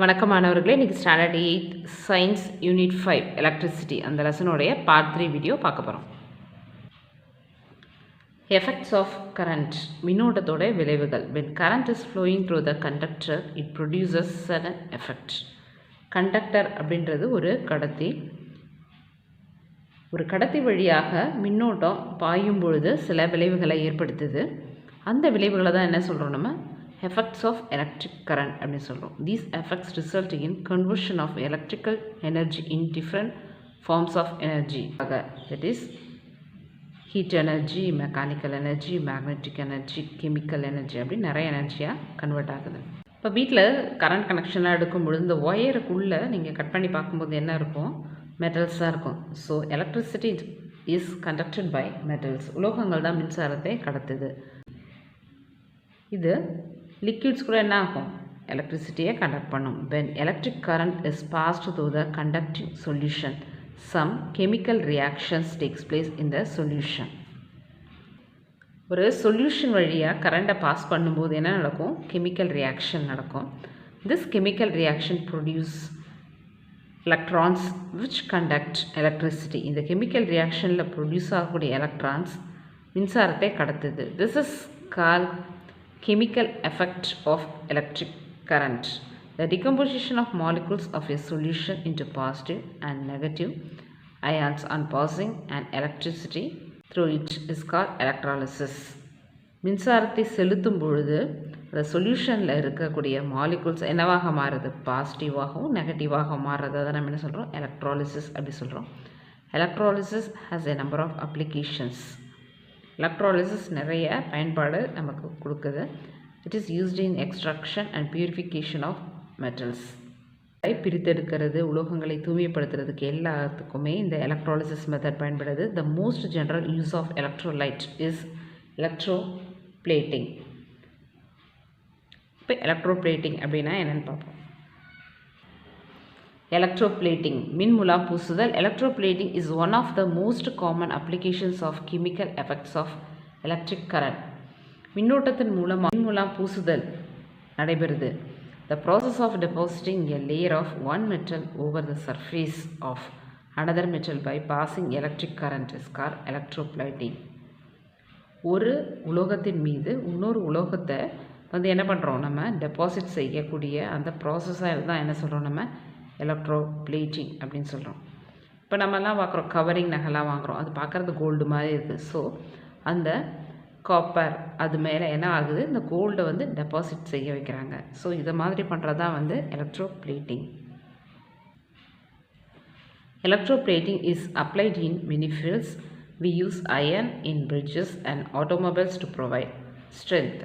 வணக்கம் மாணவர்களே, இன்றைக்கி ஸ்டாண்டர்ட் 8 சயின்ஸ் யூனிட் 5 எலக்ட்ரிசிட்டி அந்த லெசனுடைய பார்ட் 3 வீடியோ பார்க்க போகிறோம். எஃபெக்ட்ஸ் ஆஃப் கரண்ட், மின்னோட்டத்தோட விளைவுகள். when current is flowing through the conductor it produces sudden effect. Conductor அப்படின்றது ஒரு கடத்தி வழியாக மின்னோட்டம் பாயும் பொழுது சில விளைவுகளை ஏற்படுத்துது. அந்த விளைவுகளை தான் என்ன சொல்கிறோம், நம்ம effects of electric current அப்படின்னு சொல்கிறோம். These effects result in conversion of electrical energy in different forms of energy. That is heat energy, mechanical energy, magnetic energy, chemical energy அப்படி நிறைய எனர்ஜியாக கன்வெர்ட் ஆகுது. இப்போ வீட்டில் கரண்ட் கனெக்ஷனாக எடுக்கும்பொழுது இந்த ஒயருக்குள்ளே நீங்கள் கட் பண்ணி பார்க்கும்போது என்ன இருக்கும், மெட்டல்ஸாக இருக்கும். So electricity is conducted by metals. உலோகங்கள் தான் மின்சாரத்தை கடத்துது. இது லிக்விட்ஸ் கூட என்ன ஆகும், எலக்ட்ரிசிட்டியை கண்டக்ட் பண்ணும். when electric current is passed through the conducting solution some chemical reactions takes place in the solution. ஒரு சொல்யூஷன் வழியாக கரண்ட்டை பாஸ் பண்ணும்போது என்ன நடக்கும், கெமிக்கல் ரியாக்ஷன் நடக்கும். this chemical reaction produce electrons which conduct electricity. இந்த கெமிக்கல் ரியாக்ஷனில் ப்ரொடியூஸ் ஆகக்கூடிய electrons மின்சாரத்தை கடத்துது. this is called chemical effect of electric current. The decomposition of molecules of a solution into positive and negative ions on passing and electricity through it is called electrolysis. மின்சாரத்தை செலுத்தும் பொழுது அந்த சொல்யூஷனில் இருக்கக்கூடிய molecules என்னவாக மாறுது, பாசிட்டிவாகவும் நெகட்டிவாகவும் மாறுறது. அதை நம்ம என்ன சொல்கிறோம், எலக்ட்ராலிசிஸ் அப்படி சொல்கிறோம். Electrolysis has a number of applications. Electrolysis நிறைய பயன்பாடு நமக்கு கொடுக்குது. It is used in extraction and purification of metals. பிரித்தெடுக்கிறது, உலோகங்களை தூய்மைப்படுத்துறதுக்கு எல்லாத்துக்குமே இந்த எலக்ட்ராலிசிஸ் மெத்தட் பயன்படுது. The most general use of electrolyte is electroplating. இப்போ எலக்ட்ரோப்ளேட்டிங் அப்படின்னா என்னென்னு பார்ப்போம். Electroplating, மின்முலாம் பூசுதல். Electroplating is one of the most common applications of chemical effects of electric current. மின்னோட்டத்தின் மூலம் மின்முலாம் பூசுதல் நடைபெறுது. The process of depositing a layer of one metal over the surface of another metal by passing electric current is called electroplating. ஒரு உலோகத்தின் மீது இன்னொரு உலோகத்தை என்ன பண்ணுறோம், நம்ம டெபாசிட் செய்யக்கூடிய அந்த ப்ராசஸை தான் என்ன சொல்கிறோம், நம்ம எலக்ட்ரோப்ளேட்டிங் அப்படின்னு சொல்கிறோம். இப்போ நம்மலாம் பார்க்குறோம், கவரிங் நகைலாம் வாங்குகிறோம், அது பார்க்குறது கோல்டு மாதிரி இருக்குது. ஸோ அந்த காப்பர் அது மேலே என்ன ஆகுது, இந்த கோல்டை டெபாசிட் செய்ய வைக்கிறாங்க. ஸோ இதை மாதிரி பண்ணுறது தான் electroplating. Electroplating is applied in many fields. We use iron in bridges and automobiles to provide strength.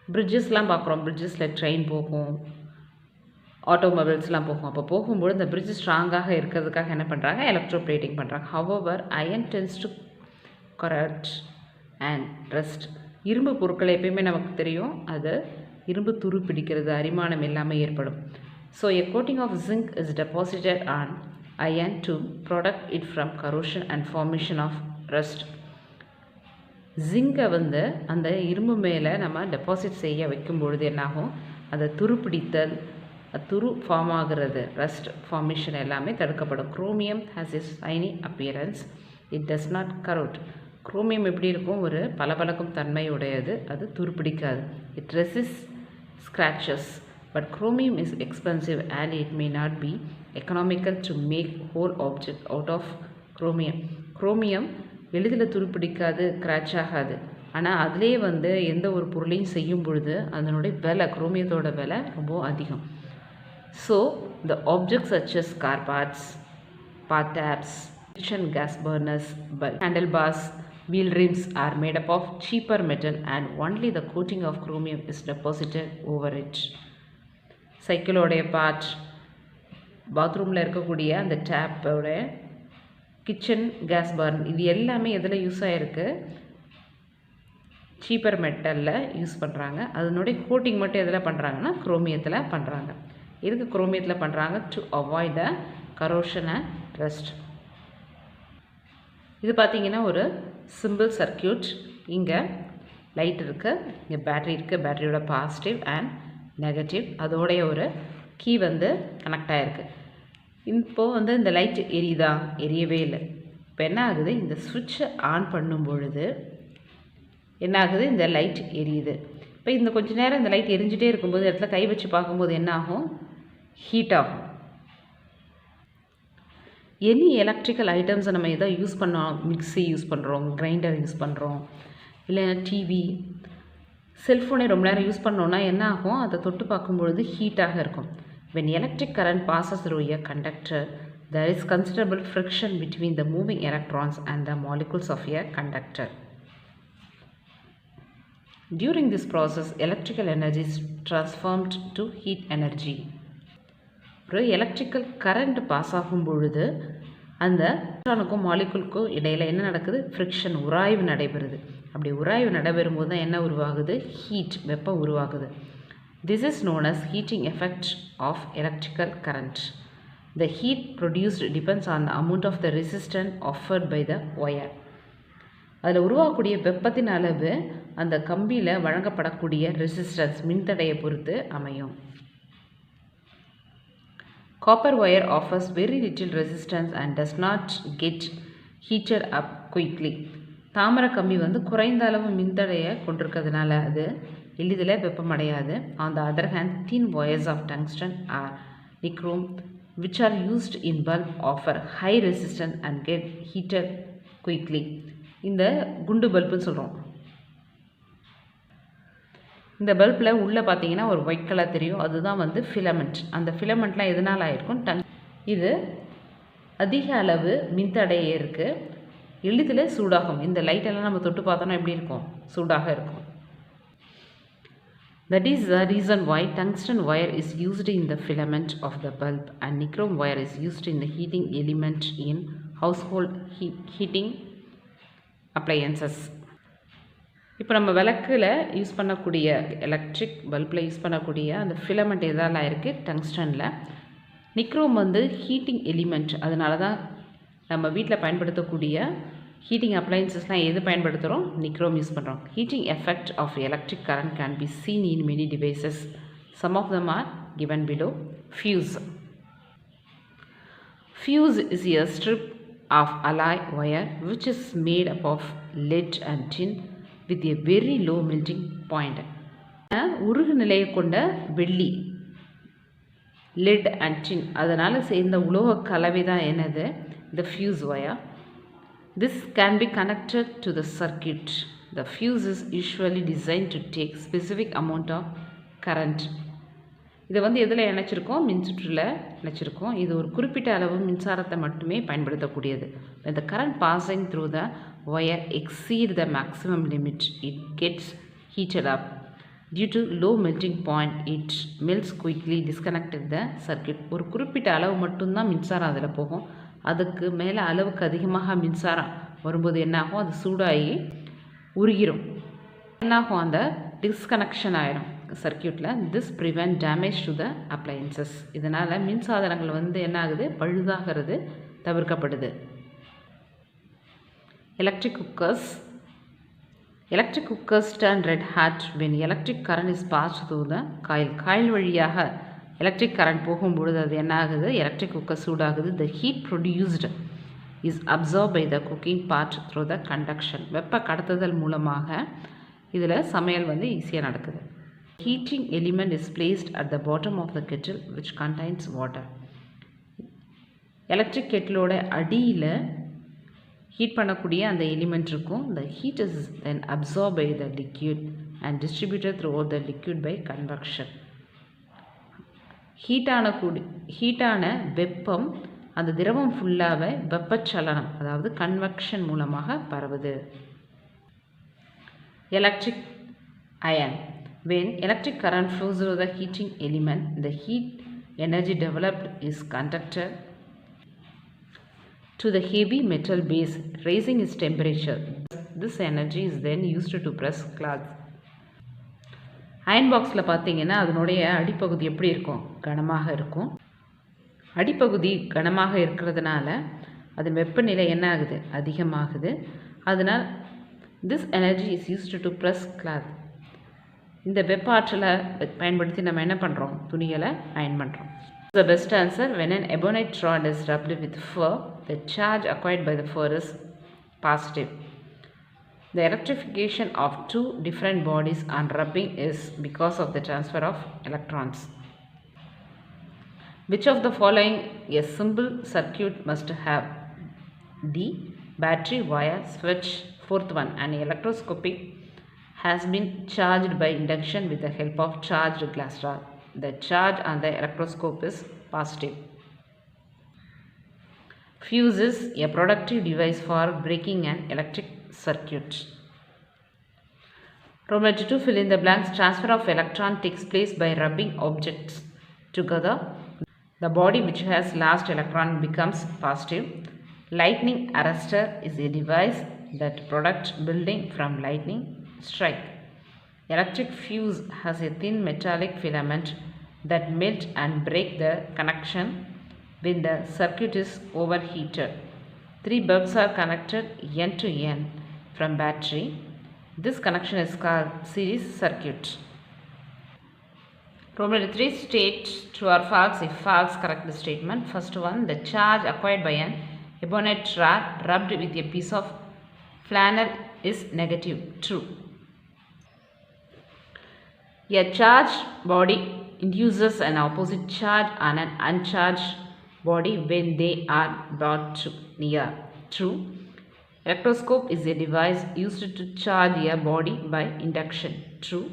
பிரிட்ஜஸ்லாம் பார்க்குறோம், பிரிட்ஜஸில் ட்ரெயின் போகும், ஆட்டோமொபைல்ஸ்லாம் போகும். அப்போ போகும்போது இந்த பிரிட்ஜ் ஸ்ட்ராங்காக இருக்கிறதுக்காக என்ன பண்ணுறாங்க, எலக்ட்ரோப்ளேட்டிங் பண்ணுறாங்க. However iron tends to corrode and rust. இரும்பு பொருட்கள் எப்பயுமே நமக்கு தெரியும், அது இரும்பு துரு பிடிக்கிறது, அரிமானம் எல்லாமே ஏற்படும். So a coating of zinc is deposited on iron to protect it from corrosion and formation of rust. ஜிங்கை அந்த இரும்பு மேலே நம்ம டெபாசிட் செய்ய வைக்கும் பொழுது என்னாகும், அதை துருப்பிடித்தல், துரு ஃபார்ம் ஆகிறது, ரஸ்ட் ஃபார்மேஷன் எல்லாமே தடுக்கப்படும். Chromium has is shiny appearance, it does not corrode. Chromium எப்படி இருக்கும், ஒரு பளபளக்கும் தன்மையுடையது, அது துருப்பிடிக்காது. It resist scratches but chromium is expensive and it may not be economical to make whole object out of chromium. Chromium எளிதில் துருப்பிடிக்காது, கிராச் ஆகாது. ஆனால் அதிலே எந்த ஒரு பொருளையும் செய்யும் பொழுது அதனுடைய விலை, குரோமியத்தோட விலை ரொம்ப அதிகம். So, the objects such as car parts, path taps, kitchen gas burners, handlebars, wheel rims are made up of cheaper metal and only the coating of chromium is deposited over it. சைக்கிளோடைய part, பாத்ரூமில் இருக்கக்கூடிய அந்த டேப்போட, kitchen case burn, இது எல்லாமே எதில் use ஆகிருக்கு, cheaper மெட்டலில் use பண்ணுறாங்க. அதனுடைய கோட்டிங் மட்டும் எதில் பண்ணுறாங்கன்னா குரோமியத்தில் பண்ணுறாங்க. இதுக்கு குரோமியத்தில் பண்ணுறாங்க to avoid the corrosion and rust. இது பார்த்திங்கன்னா ஒரு சிம்பிள் சர்க்கியூட். இங்கே லைட் இருக்குது, இங்கே பேட்ரி இருக்குது, பேட்டரியோட பாசிட்டிவ் அண்ட் நெகட்டிவ், அதோடைய ஒரு கீ வந்து கனெக்ட் ஆகிருக்கு. இப்போது வந்து இந்த லைட் எரியுதா? எரியவே இல்லை. இப்போ என்ன ஆகுது, இந்த சுவிட்சை ஆன் பண்ணும் பொழுது என்ன ஆகுது, இந்த லைட் எரியுது. இப்போ இந்த கொஞ்ச நேரம் இந்த லைட் எரிஞ்சிட்டே இருக்கும்போது இடத்துல கை வச்சு பார்க்கும்போது என்ன ஆகும், ஹீட் ஆகும். எனி எலக்ட்ரிக்கல் ஐட்டம்ஸை நம்ம எதோ யூஸ் பண்ணோம், மிக்ஸி யூஸ் பண்ணுறோம், கிரைண்டர் யூஸ் பண்ணுறோம், இல்லைன்னா டிவி, செல்ஃபோனே ரொம்ப நேரம் யூஸ் பண்ணோன்னா என்ன ஆகும், அதை தொட்டு பார்க்கும்பொழுது ஹீட்டாக இருக்கும். when electric current passes through a conductor, there is considerable friction between the moving electrons and the molecules of a conductor. During this process, electrical energy is transformed to heat energy. ஒரு electrical current pass ஆகும் பொழுது அந்த எலக்ட்ரானுக்கும் மாலிகுலுக்கும் இடையில் என்ன நடக்குது, friction, உராய்வு நடைபெறுது. அப்படி உராய்வு நடைபெறும்போது தான் என்ன உருவாகுது, ஹீட், வெப்பம் உருவாகுது. This is known as heating effect of electrical current. The heat produced depends on the amount of the resistance offered by the wire. அதில் உருவாகக்கூடிய வெப்பத்தின் அளவு அந்த கம்பியில் வழங்கப்படக்கூடிய ரெசிஸ்டன்ஸ், மின்தடையை பொறுத்து அமையும். Copper wire offers very little resistance and does not get heated up quickly. தாமரை கம்பி வந்து குறைந்த அளவு மின்தடையை கொண்டிருக்கிறதுனால அது எளிதில் வெப்பமடையாது. On the other hand, thin wires of tungsten or nichrome which are used in bulb offer high resistance and get heated quickly. இந்த குண்டு பல்புன்னு சொல்கிறோம். இந்த பல்பில் உள்ளே பார்த்தீங்கன்னா ஒரு ஒயிட் கலர் தெரியும், அதுதான் வந்து ஃபிலமெண்ட். அந்த ஃபிலமெண்ட்லாம் எதனால் ஆயிருக்கும், இது அதிக அளவு மின்தடையே இருக்குது, எளிதில் சூடாகும். இந்த லைட்டெல்லாம் நம்ம தொட்டு பார்த்தோன்னா எப்படி இருக்கும், சூடாக இருக்கும். That is the reason why tungsten wire is used in the filament of the bulb and nichrome wire is used in the heating element in household heating appliances. இப்போ நம்ம விளக்கில் யூஸ் பண்ணக்கூடிய எலக்ட்ரிக் பல்பில் யூஸ் பண்ணக்கூடிய அந்த filament எதால் இருக்குது, டங்ஸ்டனில். Nichrome வந்து ஹீட்டிங் எலிமெண்ட், அதனால தான் நம்ம வீட்டில் பயன்படுத்தக்கூடிய ஹீட்டிங் அப்ளையன்சஸ்லாம் எது பயன்படுத்துகிறோம், நிக்ரோம் யூஸ் பண்ணுறோம். Heating effect of electric current can be seen in many devices. Some of them are given below. Fuse. Fuse is a strip of alloy wire which is made up of lead and tin with a very low melting point. உருகு நிலையை கொண்ட வெள்ளி, let and டின், அதனால் சேர்ந்த உலோக கலவை தான் என்னது, the fuse wire. This can be connected to the circuit. The fuse is usually designed to take specific amount of current. இதை வந்து எதில் இணைச்சிருக்கோம், மின்சுற்றில் இணைச்சிருக்கோம். இது ஒரு குறிப்பிட்ட அளவு மின்சாரத்தை மட்டுமே பயன்படுத்தக்கூடியது. When the current passing through the wire exceed the maximum limit, it gets heated up. Due to low melting point, it melts quickly, disconnected the circuit. ஒரு குறிப்பிட்ட அளவு மட்டும்தான் மின்சாரம் அதில் போகும். அதுக்கு மேலே அளவுக்கு அதிகமாக மின்சாரம் வரும்போது என்னாகும், அது சூடாகி உருகிரும். என்னாகும், அந்த டிஸ்கனெக்ஷன் ஆயிரும் சர்க்கியூட்டில். This prevent damage to the appliances. இதனால் மின்சாதனங்கள் வந்து என்ன ஆகுது, பழுதாகிறது தவிர்க்கப்படுது. Electric cookers. Electric cookers turn red hot when electric current is passed through the coil. Coil வழியாக எலக்ட்ரிக் கரண்ட் போகும்பொழுது அது என்ன ஆகுது, எலக்ட்ரிக் குக்கர் சூடாகுது. The heat produced is absorbed by the cooking part through the conduction. வெப்ப கடத்துதல் மூலமாக இதில் சமையல் வந்து ஈஸியாக நடக்குது. Heating element is placed at the bottom of the kettle which contains water. Electric கெட்டிலோட அடியில் ஹீட் பண்ணக்கூடிய அந்த எலிமெண்ட் இருக்கும். The heat is then absorbed by the liquid and distributed throughout the liquid by convection. ஹீட்டான வெப்பம் அந்த திரவம் ஃபுல்லாகவே வெப்பச்சலனம், அதாவது கன்வெக்ஷன் மூலமாக பரவுது. Electric iron. When electric current flows through the heating element, the heat energy developed is conducted to the heavy metal base, raising its temperature. This energy is then used to press cloth. Iron பாக்ஸில் பார்த்தீங்கன்னா அதனுடைய அடிப்பகுதி எப்படி இருக்கும், கனமாக இருக்கும். அடிப்பகுதி கனமாக இருக்கிறதுனால அதன் வெப்பநிலை என்ன ஆகுது, அதிகமாகுது. அதனால் this energy is used to press cloth. இந்த வெப்ப ஆற்றலை பயன்படுத்தி நம்ம என்ன பண்ணுறோம், துணிகளை அயன் பண்ணுறோம். The best answer, when an ebonite rod is rubbed with fur, the charge acquired by the fur is positive. The electrification of two different bodies on rubbing is because of the transfer of electrons. Which of the following a simple circuit must have? D. Battery, wire, switch. Fourth one, an electroscopic has been charged by induction with the help of charged glass rod. The charge on the electroscope is positive. Fuse is a productive device for breaking an electric circuit. Roman 2, fill in the blanks. Transfer of electron takes place by rubbing objects together. The body which has lost electron becomes positive. Lightning arrestor is a device that protects building from lightning strike. Electric fuse has a thin metallic filament that melt and break the connection when the circuit is overheated. 3 bulbs are connected end to end from battery. This connection is called series circuit. Problem 3, state true or false. If false, correct the statement. First one, the charge acquired by an ebonite rod rubbed with a piece of flannel is negative. True. A charged body induces an opposite charge on an uncharged body when they are brought to near. True. Electroscope is a device used to charge a body by induction. True.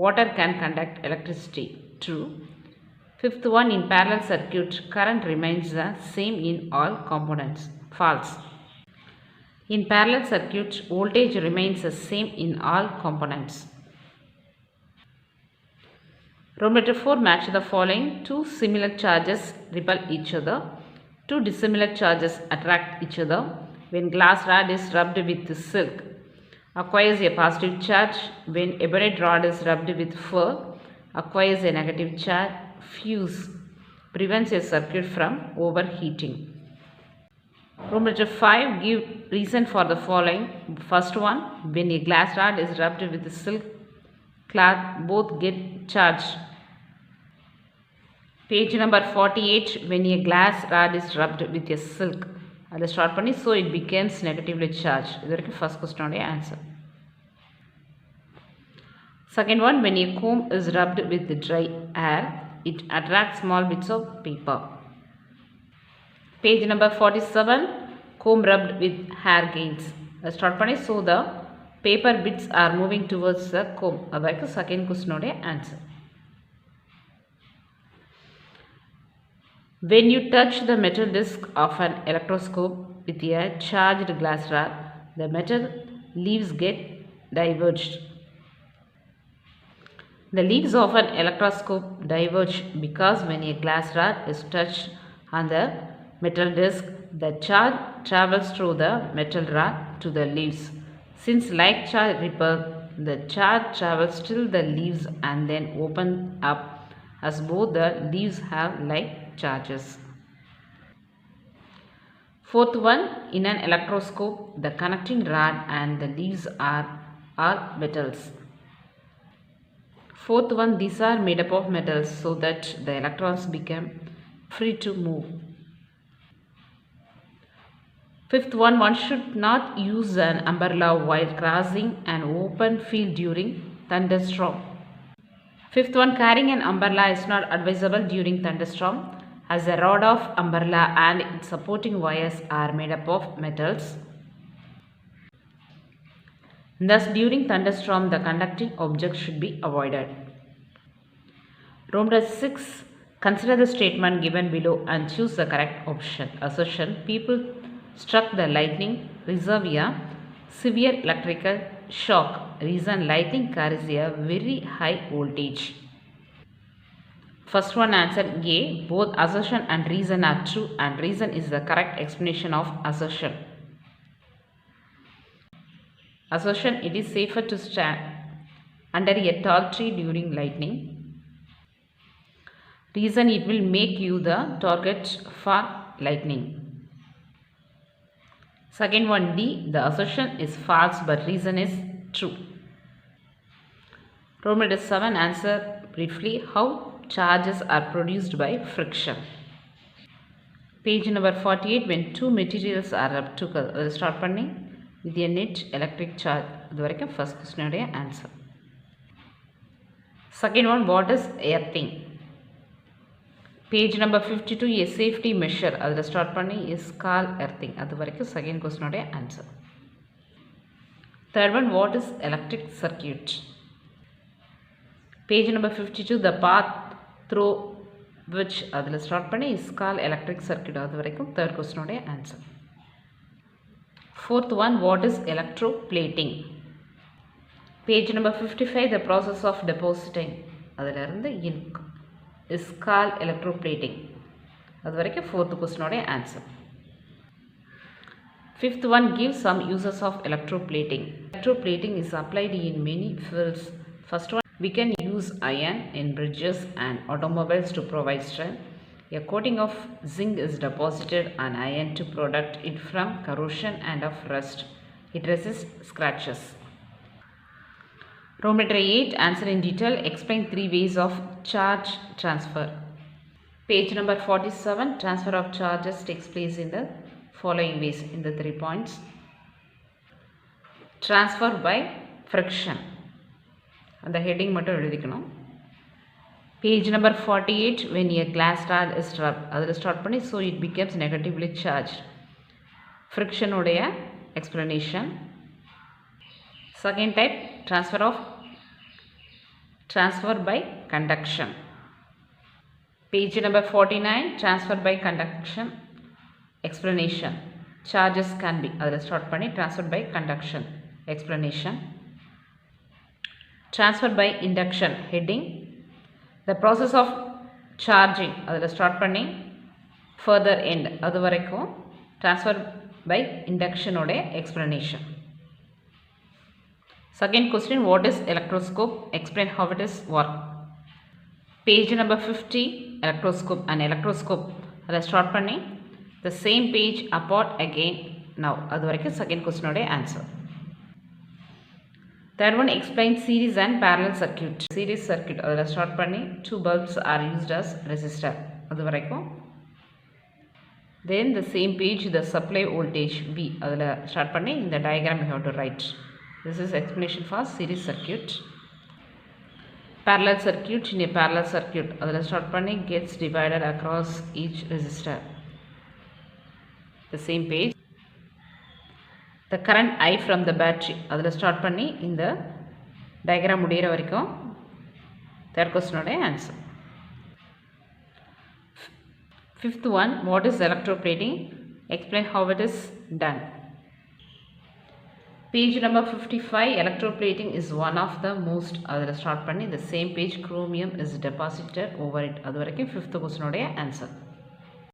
Water can conduct electricity. True. Fifth one, in parallel circuit, current remains the same in all components. False. In parallel circuit, voltage remains the same in all components. Roman 4, match the following. Two similar charges repel each other. Two dissimilar charges attract each other. When glass rod is rubbed with silk, acquires a positive charge. When ebonite rod is rubbed with fur, acquires a negative charge. Fuse prevents a circuit from overheating. Roman 5, give reason for the following. First one, when a glass rod is rubbed with silk cloth, both get charged. Page number 48, when a glass rod is rubbed with a silk, அதை start பண்ணி so it becomes negatively charged. இது வரைக்கும் first கொஸ்டினோடைய answer. Second one, when a comb is rubbed with dry air, it attracts small bits of paper. Page number 47, comb rubbed with hair gains. அதை start பண்ணி so the paper bits are moving towards the comb. அது வரைக்கும் second கொஸ்டினோடைய answer. When you touch the metal disc of an electroscope with a charged glass rod, the metal leaves get diverged. The leaves of an electroscope diverge because when a glass rod is touched on the metal disc, the charge travels through the metal rod to the leaves. Since like charge repel, the charge travels till the leaves and then open up, as both the leaves have like charges. Fourth one, in an electroscope, the connecting rod and the leaves are all metals. Fourth one, these are made up of metals so that the electrons become free to move. Fifth one should not use an umbrella while crossing an open field during thunderstorm. Fifth one, carrying an umbrella is not advisable during thunderstorm, as the rod of umbrella and its supporting wires are made up of metals. Thus, during thunderstorm, the conducting object should be avoided. Roman 6, consider the statement given below and choose the correct option. Assertion, people struck the lightning, reserve a severe electrical shock. Reason, lightning carries a very high voltage. First one answer A. Both assertion and reason are true, and reason is the correct explanation of assertion. Assertion, it is safer to stand under a tall tree during lightning. Reason, it will make you the target for lightning. Second one D. The assertion is false but reason is true. Row number 7, answer briefly how charges are produced by friction. Page number 48, when two materials are rubbed together, அதை start பண்ணி with a net electric charge. இது வரைக்கும் first question உடைய answer. Second one, what is earthing? Page number 52, a safety measure. அதில் start பண்ணி is called earthing. அது வரைக்கும் second question உடைய answer. Third one, what is electric circuit? Page number 52, the path through which அதில் start பண்ணி is called electric circuit. அது வரைக்கும் third question உடைய answer. Fourth one, what is electroplating? Page number 55, the process of depositing அதில் இருந்து ink is called electroplating. அது வரைக்கும் fourth question உடைய answer. Fifth one, give some uses of electroplating. Electroplating is applied in many fields. First one, we can use iron in bridges and automobiles to provide strength. A coating of zinc is deposited on iron to protect it from corrosion and of rust. It resists scratches. Row number 8, answer in detail. Explain 3 ways of charge transfer. Page number 47, transfer of charges takes place in the following ways, in the 3 points. Transfer by friction. And the heading மட்டும் எழுதிக்கணும். Page number 48, when a glass rod is rubbed, அதில் start பண்ணி so it becomes negatively charged. Friction உடைய explanation. Second type, transfer by conduction. Page number 49, transfer by conduction explanation. Charges can be, அதில் start பண்ணி transfer by conduction explanation. Transfer by induction, heading. The process of charging, அதில் start பண்ணி further end, அது வரைக்கும் transfer by induction உடைய explanation. Second question, what is electroscope? Explain how it is work. Page number 50, electroscope and electroscope. அதில் start பண்ணி the same page apart again now. அது வரைக்கும் second question உடைய answer. Third one, explain series and parallel circuit. Series circuit, அதில் start பண்ணி 2 bulbs are used as resistor. அது வரைக்கும். Then the same page, the supply voltage V. அதில் start பண்ணி இந்த diagram you have to write. This is explanation for series circuit. Parallel circuit, in a parallel circuit, அதில் start பண்ணி gets divided across each resistor. The same page. The current I from the battery, அதில் start பண்ணி இந்த diagram முடிகிற வரைக்கும் third question உடைய answer. Fifth one, what is electroplating? Explain how it is done. Page number 55, electroplating is one of the most, அதில் start பண்ணி the same page chromium is deposited over it. அது வரைக்கும் fifth question உடைய answer.